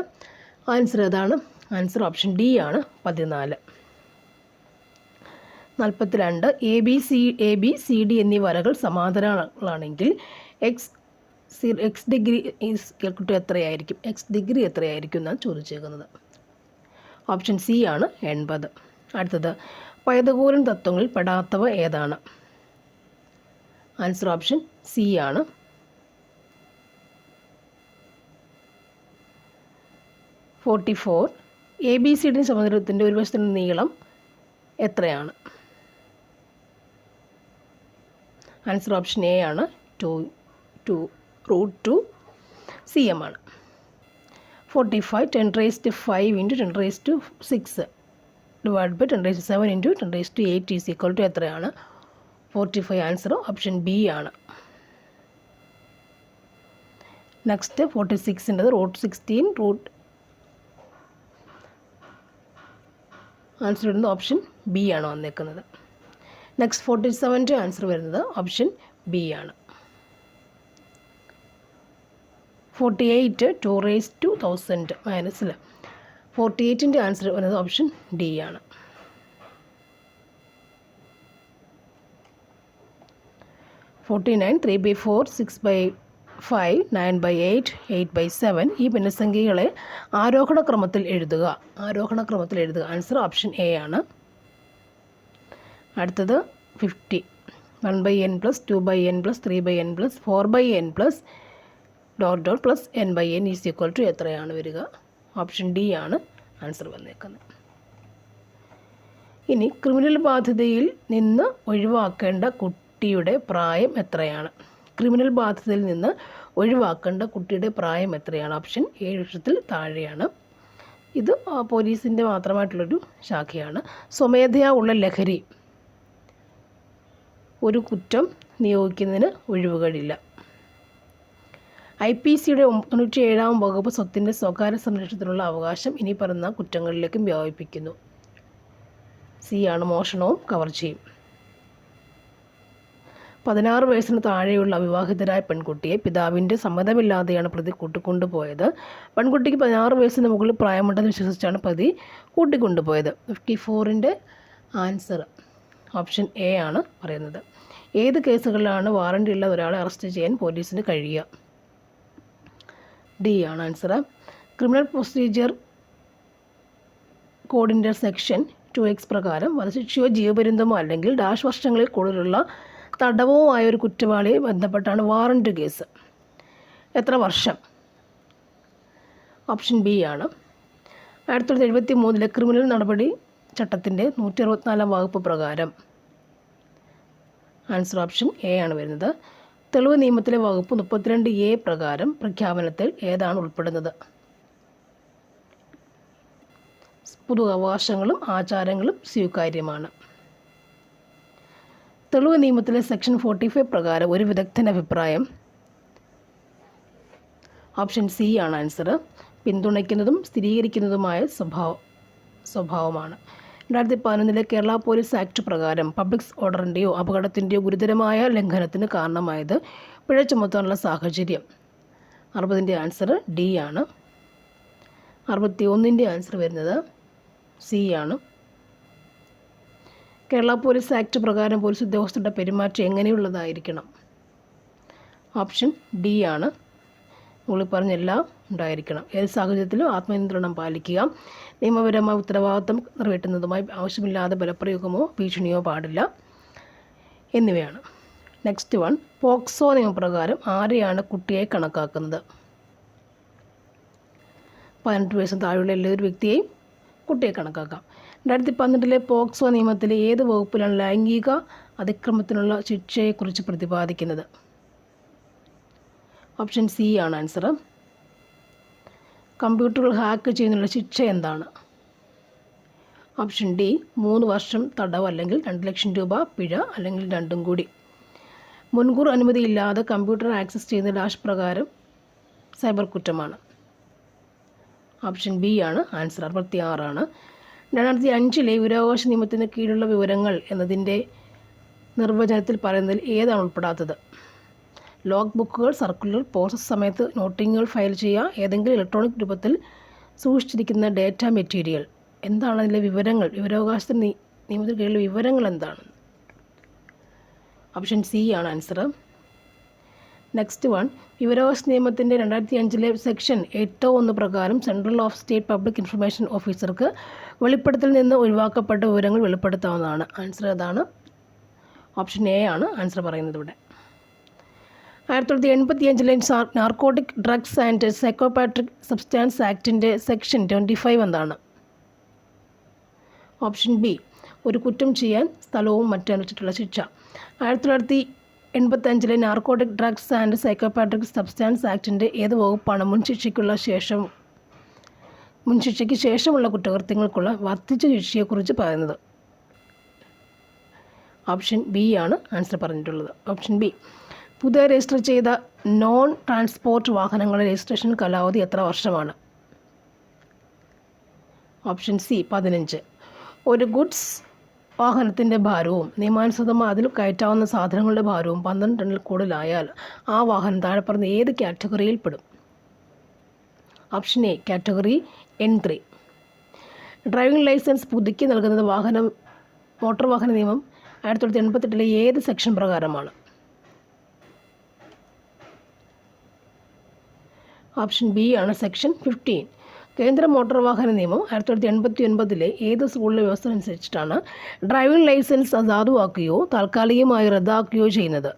ആൻസർ ഏതാണ്? ആൻസർ ഓപ്ഷൻ ഡി ആണ്. 14. 42, എ ബി സി ഡി എന്നീ വരകൾ സമാന്തരങ്ങളാണെങ്കിൽ എക്സ് ഡിഗ്രി എത്രയായിരിക്കും? എക്സ് ഡിഗ്രി എത്രയായിരിക്കും എന്നാണ് ചോദിച്ചേക്കുന്നത്. ഓപ്ഷൻ സി ആണ് 80. അടുത്തത്, പൈതഗോറൻ തത്വങ്ങളിൽ പെടാത്തവ ഏതാണ്? ആൻസർ ഓപ്ഷൻ സി ആണ്. 44, എ ബി സി ഡി സമദ്രത്തിൻ്റെ ഒരു വശത്തിൻ്റെ നീളം എത്രയാണ്? ആൻസർ ഓപ്ഷൻ എ ആണ്. 2√2 cm ആണ്. 45, 10⁵ × 10⁶ divide by 10⁷ × 10⁸ is equal to എത്രയാണ്? 45. ആൻസർ ഓപ്ഷൻ ബി ആണ്. നെക്സ്റ്റ്, 46ൻ്റെത് √16 ആൻസർ വരുന്നത് ഓപ്ഷൻ ബി ആണ് വന്നേക്കുന്നത്. നെക്സ്റ്റ് 47 ആൻസർ വരുന്നത് ഓപ്ഷൻ ബി ആണ്. 48 2^1000 മൈനസിൽ 48ൻ്റെ ആൻസർ വരുന്നത് ഓപ്ഷൻ ഡി ആണ്. 49 3/4 6/5 9/8 8/7 ഈ ഭിന്നസംഖ്യകളെ ആരോഹണ ക്രമത്തിൽ എഴുതുക. ആൻസർ ഓപ്ഷൻ എ ആണ്. അടുത്തത് 50 1/n + 2/n + 3/n + 4/n + ... n/n = എത്രയാണ് വരിക? ഓപ്ഷൻ ഡി ആണ് ആൻസർ വന്നേക്കുന്നത്. ഇനി ക്രിമിനൽ ബാധ്യതയിൽ നിന്ന് ഒഴിവാക്കേണ്ട കുട്ടിയുടെ പ്രായം എത്രയാണ്? ക്രിമിനൽ ബാധ്യതയിൽ നിന്ന് ഒഴിവാക്കേണ്ട കുട്ടിയുടെ പ്രായം എത്രയാണ്? ഓപ്ഷൻ 7 വർഷത്തിൽ താഴെയാണ്. ഇത് പോലീസിൻ്റെ മാത്രമായിട്ടുള്ളൊരു ശാഖയാണ്. സ്വമേധയാ ഉള്ള ലഹരി ഒരു കുറ്റം നിയോഗിക്കുന്നതിന് ഒഴിവുകളില്ല. IPCയുടെ 97-ാം വകുപ്പ് സ്വത്തിൻ്റെ സ്വകാര്യ സംരക്ഷണത്തിനുള്ള അവകാശം ഇനി പറയുന്ന കുറ്റങ്ങളിലേക്കും വ്യാപിപ്പിക്കുന്നു. സി ആണ് മോഷണവും കവർച്ചയും. 16 വയസ്സിന് താഴെയുള്ള അവിവാഹിതരായ പെൺകുട്ടിയെ പിതാവിൻ്റെ സമ്മതമില്ലാതെയാണ് പ്രതി കൂട്ടിക്കൊണ്ടുപോയത്. പെൺകുട്ടിക്ക് 16 വയസ്സിന് മുകളിൽ പ്രായമുണ്ടെന്ന് വിശ്വസിച്ചാണ് പ്രതി കൂട്ടിക്കൊണ്ടുപോയത്. 54ൻ്റെ ആൻസർ ഓപ്ഷൻ എ ആണ് പറയുന്നത്. ഏത് കേസുകളിലാണ് വാറണ്ടി ഉള്ള ഒരാളെ അറസ്റ്റ് ചെയ്യാൻ പോലീസിന് കഴിയുക? ഡി ആണ് ആൻസർ. ക്രിമിനൽ പ്രൊസീജിയർ കോഡിൻ്റെ സെക്ഷൻ 2X പ്രകാരം വധശിക്ഷയോ ജീവപര്യന്തമോ അല്ലെങ്കിൽ ഡാഷ് വർഷങ്ങളിൽ കൂടുതലുള്ള തടവോ ആയ ഒരു കുറ്റവാളിയെ ബന്ധപ്പെട്ടാണ് വാറണ്ട് കേസ്. എത്ര വർഷം? ഓപ്ഷൻ ബി ആണ്. 1973 ക്രിമിനൽ നടപടി ചട്ടത്തിൻ്റെ 164-ാം വകുപ്പ് പ്രകാരം ആൻസർ ഓപ്ഷൻ എ ആണ് വരുന്നത്. തെളിവ് നിയമത്തിലെ വകുപ്പ് 32A പ്രകാരം പ്രഖ്യാപനത്തിൽ ഏതാണ് ഉൾപ്പെടുന്നത്? പൊതു അവകാശങ്ങളും ആചാരങ്ങളും സ്വീകാര്യമാണ്. തെളിവ് നിയമത്തിലെ സെക്ഷൻ 45 പ്രകാരം ഒരു വിദഗ്ധൻ്റെ അഭിപ്രായം ഓപ്ഷൻ സി ആണ് ആൻസർ. പിന്തുണയ്ക്കുന്നതും സ്ഥിരീകരിക്കുന്നതുമായ സ്വഭാവമാണ്. 2011 കേരള പോലീസ് ആക്ട് പ്രകാരം പബ്ലിക് ഓർഡറിൻ്റെയോ അപകടത്തിൻ്റെയോ ഗുരുതരമായ ലംഘനത്തിന് കാരണമായത് പിഴ ചുമത്താനുള്ള സാഹചര്യം. 60ൻ്റെ ആൻസർ ഡി ആണ്. 61ൻ്റെ ആൻസർ വരുന്നത് സി ആണ്. കേരള പോലീസ് ആക്ട് പ്രകാരം പോലീസ് ഉദ്യോഗസ്ഥരുടെ പെരുമാറ്റം എങ്ങനെയുള്ളതായിരിക്കണം? ഓപ്ഷൻ ഡി ആണ്. മുകളിൽ പറഞ്ഞെല്ലാം ഉണ്ടായിരിക്കണം. ഏത് സാഹചര്യത്തിലും ആത്മനിയന്ത്രണം പാലിക്കുക, നിയമപരമായ ഉത്തരവാദിത്വം നിറവേറ്റുന്നതുമായി ആവശ്യമില്ലാതെ ബലപ്രയോഗമോ ഭീഷണിയോ പാടില്ല എന്നിവയാണ്. നെക്സ്റ്റ് വൺ, പോക്സോ നിയമപ്രകാരം ആരെയാണ് കുട്ടിയെ കണക്കാക്കുന്നത്? 18 വയസ്സിന് താഴെയുള്ള ഏതൊരു വ്യക്തിയെയും കുട്ടിയെ കണക്കാക്കാം. 2012 പോക്സോ നിയമത്തിലെ ഏത് വകുപ്പിലാണ് ലൈംഗിക അതിക്രമത്തിനുള്ള ശിക്ഷയെക്കുറിച്ച് പ്രതിപാദിക്കുന്നത്? ഓപ്ഷൻ സി ആണ് ആൻസർ. കമ്പ്യൂട്ടറുകൾ ഹാക്ക് ചെയ്യുന്നതിനുള്ള ശിക്ഷ എന്താണ്? ഓപ്ഷൻ ഡി 3 വർഷം തടവ് അല്ലെങ്കിൽ 2 ലക്ഷം രൂപ പിഴ അല്ലെങ്കിൽ രണ്ടും കൂടി. മുൻകൂർ അനുമതിയില്ലാതെ കമ്പ്യൂട്ടർ ആക്സസ് ചെയ്യുന്ന ഡാഷ് പ്രകാരം സൈബർ കുറ്റമാണ്. ഓപ്ഷൻ ബി ആണ് ആൻസർ. 66 ആണ്. 2005 വിവരാവകാശ നിയമത്തിന് കീഴിലുള്ള വിവരങ്ങൾ എന്നതിൻ്റെ നിർവചനത്തിൽ പറയുന്നതിൽ ഏതാണ് ഉൾപ്പെടാത്തത്? ലോഗ് ബുക്കുകൾ, സർക്കുലർ, പ്രോസസ് സമയത്ത് നോട്ടിങ്ങുകൾ ഫയൽ ചെയ്യുക, ഏതെങ്കിലും ഇലക്ട്രോണിക് രൂപത്തിൽ സൂക്ഷിച്ചിരിക്കുന്ന ഡേറ്റ മെറ്റീരിയൽ. എന്താണ് അതിലെ വിവരങ്ങൾ? വിവരാവകാശത്തിന് നിയമത്തിന് കീഴിലുള്ള വിവരങ്ങൾ എന്താണ്? ഓപ്ഷൻ സി ആണ് ആൻസർ. നെക്സ്റ്റ് വൺ, വിവരാവകാശ നിയമത്തിൻ്റെ 2005 സെക്ഷൻ 8(1) പ്രകാരം central of state public information ഓഫീസർക്ക് വെളിപ്പെടുത്തൽ നിന്ന് ഒഴിവാക്കപ്പെട്ട വിവരങ്ങൾ വെളിപ്പെടുത്താവുന്നതാണ്. ആൻസർ ഏതാണ്? ഓപ്ഷൻ എ ആണ് ആൻസർ പറയുന്നത് ഇവിടെ. 1985 narcotic drugs and psychotropic substance ആക്ടിൻ്റെ സെക്ഷൻ 25 എന്താണ്? ഓപ്ഷൻ ബി, ഒരു കുറ്റം ചെയ്യാൻ സ്ഥലവും മറ്റനുസരിച്ചിട്ടുള്ള ശിക്ഷ. 1985 narcotic drugs and psychotropic substance ആക്ടിൻ്റെ ഏത് വകുപ്പാണ് മുൻശിക്ഷയ്ക്ക് ശേഷമുള്ള കുറ്റകൃത്യങ്ങൾക്കുള്ള വർദ്ധിച്ച ശിക്ഷയെക്കുറിച്ച് പറയുന്നത്? ഓപ്ഷൻ ബി ആണ് ആൻസർ പറഞ്ഞിട്ടുള്ളത്. ഓപ്ഷൻ ബി, പുതിയ രജിസ്റ്റർ ചെയ്ത നോൺ ട്രാൻസ്പോർട്ട് വാഹനങ്ങളുടെ രജിസ്ട്രേഷൻ കാലാവധി എത്ര വർഷമാണ്? Option C 15. ഒരു ഗുഡ്സ് വാഹനത്തിൻ്റെ ഭാരവും നിയമാനുസൃതമായി അതിൽ കയറ്റാവുന്ന സാധനങ്ങളുടെ ഭാരവും 12 ടണ്ണിൽ കൂടുതലായാൽ ആ വാഹനം താഴെ പറഞ്ഞ ഏത് കാറ്റഗറിയിൽ പെടും? Option A category N3. Driving licence പുതുക്കി നൽകുന്നത് മോട്ടോർ വാഹന നിയമം 1988 ഏത് സെക്ഷൻ പ്രകാരമാണ്? ഓപ്ഷൻ ബി ആണ് സെക്ഷൻ 15. കേന്ദ്ര മോട്ടോർ വാഹന നിയമം 1989 ഏത് സ്കൂളിലെ വ്യവസ്ഥ അനുസരിച്ചിട്ടാണ് ഡ്രൈവിംഗ് ലൈസൻസ് അസാധുവാക്കുകയോ താൽക്കാലികമായി റദ്ദാക്കുകയോ ചെയ്യുന്നത്?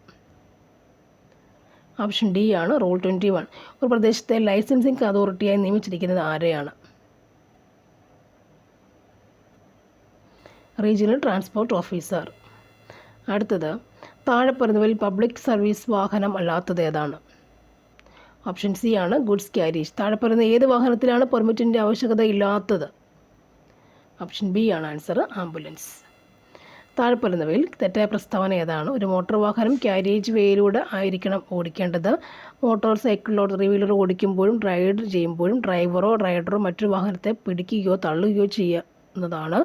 ഓപ്ഷൻ ഡി ആണ് റൂൾ 21. ഒരു പ്രദേശത്തെ ലൈസൻസിംഗ് അതോറിറ്റിയായി നിയമിച്ചിരിക്കുന്നത് ആരെയാണ്? Regional transport officer. അടുത്തത് താഴെ പറയുന്നവയിൽ പബ്ലിക് സർവീസ് വാഹനം അല്ലാത്തത് ഏതാണ്? ഓപ്ഷൻ സി ആണ് ഗുഡ്സ് ക്യാരേജ്. താഴെ പറയുന്ന ഏത് വാഹനത്തിലാണ് പെർമിറ്റിൻ്റെ ആവശ്യകത ഇല്ലാത്തത്? ഓപ്ഷൻ ബി ആണ് ആൻസർ ആംബുലൻസ്. താഴെ പറയുന്നവയിൽ തെറ്റായ പ്രസ്താവന ഏതാണ്? ഒരു മോട്ടോർ വാഹനം ക്യാരേജ് വേയിലൂടെ ആയിരിക്കണം ഓടിക്കേണ്ടത്. മോട്ടോർ സൈക്കിളിലോ ത്രീ വീലർ ഓടിക്കുമ്പോഴും റൈഡ് ചെയ്യുമ്പോഴും ഡ്രൈവറോ റൈഡറോ മറ്റൊരു വാഹനത്തെ പിടിക്കുകയോ തള്ളുകയോ ചെയ്യുന്നതാണ്.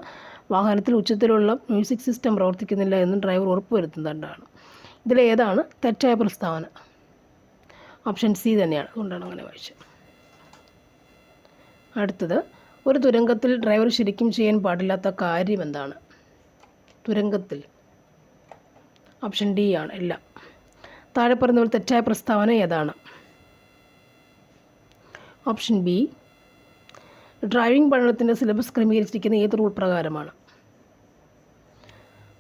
വാഹനത്തിൽ ഉച്ചത്തിലുള്ള മ്യൂസിക് സിസ്റ്റം പ്രവർത്തിക്കുന്നില്ല എന്ന് ഡ്രൈവർ ഉറപ്പുവരുത്തുന്നതാണ്. ഇതിലേതാണ് തെറ്റായ പ്രസ്താവന? ഓപ്ഷൻ സി തന്നെയാണ്. അതുകൊണ്ടാണ് അങ്ങനെ വായിച്ചത്. അടുത്തത് ഒരു തുരങ്കത്തിൽ ഡ്രൈവർ ശരിക്കും ചെയ്യാൻ പാടില്ലാത്ത കാര്യം എന്താണ്? തുരങ്കത്തിൽ. ഓപ്ഷൻ ഡി ആണ് എല്ലാം. താഴെ പറയുന്നവർ തെറ്റായ പ്രസ്താവന ഏതാണ്? ഓപ്ഷൻ ബി ഡ്രൈവിംഗ് പഠനത്തിൻ്റെ സിലബസ് ക്രമീകരിച്ചിരിക്കുന്ന ഏത് റൂൾ പ്രകാരമാണ്?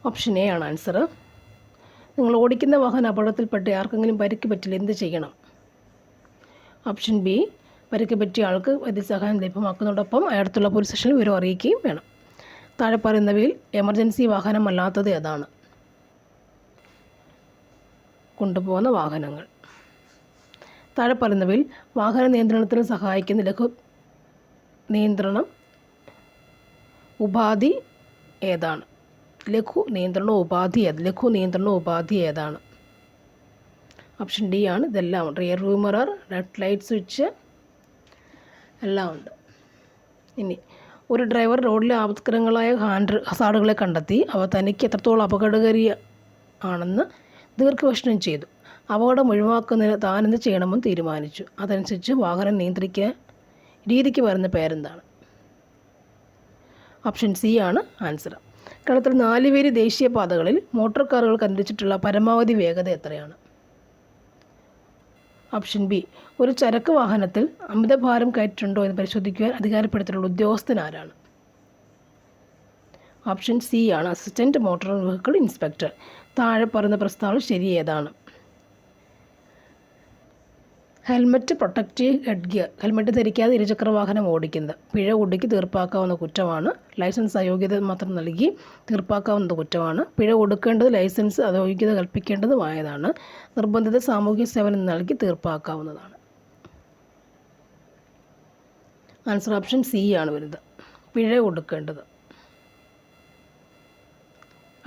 ഓപ്ഷൻ എ ആണ് ആൻസർ. നിങ്ങൾ ഓടിക്കുന്ന വാഹനം അപകടത്തിൽപ്പെട്ട് ആർക്കെങ്കിലും പരിക്ക് പറ്റില്ല എന്ത് ചെയ്യണം? ഓപ്ഷൻ ബി പരിക്ക് പറ്റിയ ആൾക്ക് വൈദ്യസഹായം ലഭ്യമാക്കുന്നതോടൊപ്പം അടുത്തുള്ള പോലീസ് സ്റ്റേഷനിൽ വിവരം അറിയിക്കുകയും വേണം. താഴെ പറയുന്നവയിൽ എമർജൻസി വാഹനമല്ലാത്തത് ഏതാണ്? കൊണ്ടുപോകുന്ന വാഹനങ്ങൾ. താഴെ പറയുന്നവയിൽ വാഹന നിയന്ത്രണത്തിന് സഹായിക്കുന്ന ലഘു നിയന്ത്രണ ഉപാധി ഏതാണ്? ലഘു നിയന്ത്രണ ഉപാധി ഏതാണ്? ഓപ്ഷൻ ഡി ആണ് ഇതെല്ലാം ഉണ്ട്. Rear view mirror, red light switch എല്ലാം ഉണ്ട്. ഇനി ഒരു ഡ്രൈവർ റോഡിലെ ആപത്കരങ്ങളായ ഹസാർഡുകളെ കണ്ടെത്തി അവ തനിക്ക് എത്രത്തോളം അപകടകാരി ആണെന്ന് ദീർഘവീക്ഷണം ചെയ്തു. അപകടം ഒഴിവാക്കുന്നതിന് താൻ എന്ത് ചെയ്യണമെന്ന് തീരുമാനിച്ചു. അതനുസരിച്ച് വാഹനം നിയന്ത്രിക്കാൻ രീതിക്ക് വരുന്ന പേരെന്താണ്? ഓപ്ഷൻ സി ആണ് ആൻസർ. കേരളത്തിൽ 4 വേലി ദേശീയപാതകളിൽ മോട്ടോർ കാറുകൾക്ക് അനുവദിച്ചിട്ടുള്ള പരമാവധി വേഗത എത്രയാണ്? Option B. ഒരു ചരക്ക് വാഹനത്തിൽ അമിതഭാരം കയറ്റിട്ടുണ്ടോ എന്ന് പരിശോധിക്കുവാൻ അധികാരപ്പെടുത്തിയിട്ടുള്ള ഉദ്യോഗസ്ഥൻ ആരാണ്? ഓപ്ഷൻ സി ആണ് അസിസ്റ്റൻറ്റ് മോട്ടോർ വെഹിക്കിൾ ഇൻസ്പെക്ടർ. താഴെ പറയുന്ന പ്രസ്താവന ശരി ഏതാണ്? Helmet, protective head gear. Helmet ധരിക്കാതെ ഇരുചക്ര വാഹനം ഓടിക്കുന്നത് പിഴ ഒടുക്കി തീർപ്പാക്കാവുന്ന കുറ്റമാണ്. ലൈസൻസ് അയോഗ്യത മാത്രം നൽകി തീർപ്പാക്കാവുന്ന കുറ്റമാണ്. പിഴ ഒടുക്കേണ്ടത് ലൈസൻസ് അയോഗ്യത കൽപ്പിക്കേണ്ടതുമായതാണ്. നിർബന്ധിത സാമൂഹ്യ സേവനം നൽകി തീർപ്പാക്കാവുന്നതാണ്. ആൻസർ ഓപ്ഷൻ സി ആണ് വരുന്നത്, പിഴ ഒടുക്കേണ്ടത്.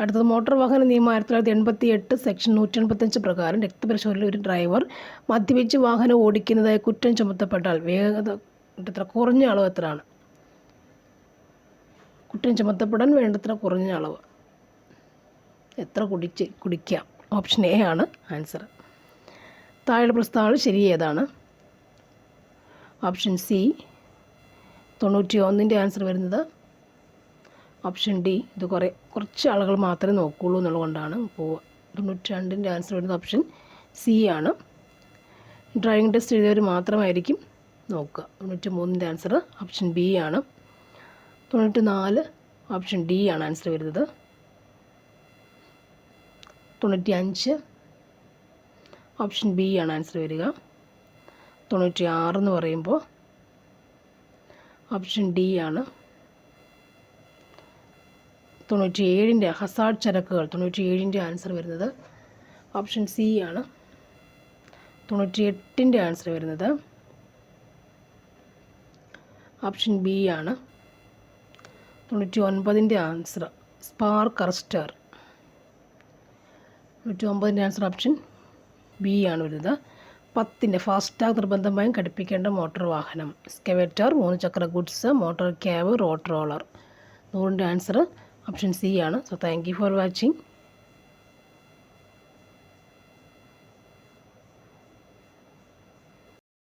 അടുത്തത് മോട്ടോർ വാഹന നിയമം 1988 സെക്ഷൻ 185 പ്രകാരം രക്തപരിശോധനയിൽ ഒരു ഡ്രൈവർ മദ്യപിച്ച് വാഹനം ഓടിക്കുന്നതായി കുറ്റം ചുമത്തപ്പെട്ടാൽ വേഗത എത്ര കുറഞ്ഞ അളവ് എത്രയാണ്? കുറ്റം ചുമത്തപ്പെടാൻ വേണ്ടത്ര കുറഞ്ഞ അളവ് എത്ര കുടിക്കാം? ഓപ്ഷൻ എ ആണ് ആൻസർ. താഴെ പ്രസ്താവന ശരി ഏതാണ്? ഓപ്ഷൻ സി 91 ആൻസർ വരുന്നത്. ഓപ്ഷൻ ഡി ഇത് കുറച്ച് ആളുകൾ മാത്രമേ നോക്കുകയുള്ളൂ എന്നുള്ളതുകൊണ്ടാണ് പോവുക. 92 ആൻസർ വരുന്നത് ഓപ്ഷൻ സി ആണ്. ഡ്രൈവിംഗ് ടെസ്റ്റ് എഴുതിയവർ മാത്രമായിരിക്കും നോക്കുക. 93 ആൻസർ ഓപ്ഷൻ ബി ആണ്. 94 ഓപ്ഷൻ ഡി ആണ് ആൻസർ വരുന്നത്. 95 ഓപ്ഷൻ ബി ആണ് ആൻസർ വരിക. 96 എന്ന് പറയുമ്പോൾ ഓപ്ഷൻ ഡി ആണ്. 97 ഹസാർഡ് ചരക്കുകൾ 97 ആൻസർ വരുന്നത് ഓപ്ഷൻ സി ആണ്. 98 ആൻസർ വരുന്നത് ഓപ്ഷൻ ബി ആണ്. 99 answer spark arrester. 99 answer option B ആണ് വരുന്നത്. 10 ഫാസ്ടാഗ് നിർബന്ധമായും ഘടിപ്പിക്കേണ്ട മോട്ടോർ വാഹനം എക്സ്കവേറ്റർ, 3 ചക്ര goods, motor cab, road roller. നൂറിൻ്റെ ആൻസർ ഓപ്ഷൻ സി ആണ്. So thank you for watching.